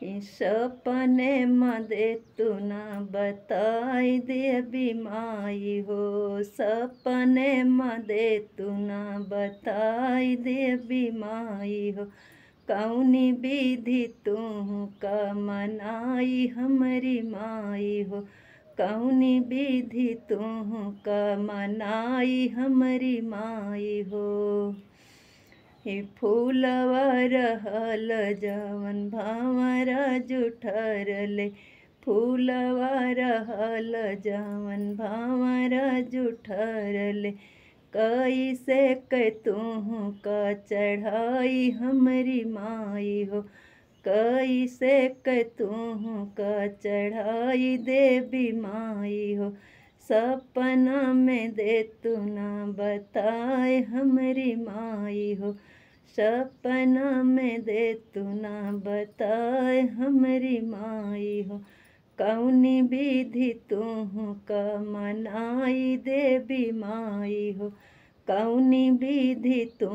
सपने मदे तू ना बताई दे बीमाई हो। सपने मदे तू ना बताई दे बीमाई हो। कौनी विधि तू का मनाई हमारी माई हो। कौनी विधि तू का मनाई हमारी माई हो। हे फूलवा रहल जवन भंवरा जुठरले। फूलवा रहल जवन भंवरा जुठरले। कैसे कै तूहू का चढ़ाई हमारी माई हो। कैसे कै तूहू का चढ़ाई देवी माई हो। सपना में दे तू ना बताए हमारी माई हो। सपना में दे तू ना बताए हमारी माई हो। कौनी विधि तू का मनाई देवी माई हो। कौनी विधि तू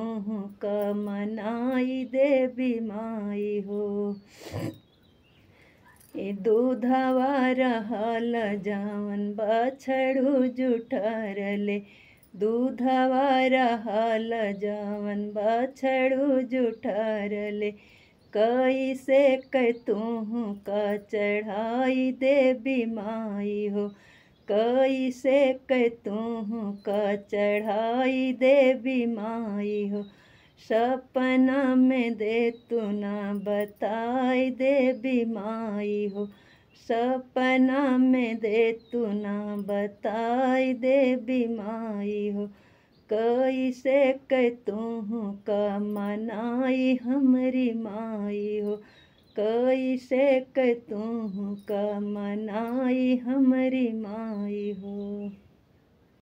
का मनाई देवी माई हो। दूधवा रहल जवन बछड़ू जुठरले। दूधवा रहल जवन बछड़ू जुठरले। कैसे कै तूहू का चढ़ाई देवी माई हो। कैसे कै तूहू का चढ़ाई देवी माई हो। सपना में दे तू ना बताई देवी माई हो। सपना में दे तू ना बताई देवी माई हो। कैसे कै तूहू का मनाई हमारी माई हो। कैसे कै तूहू का मनाई हमारी माई हो।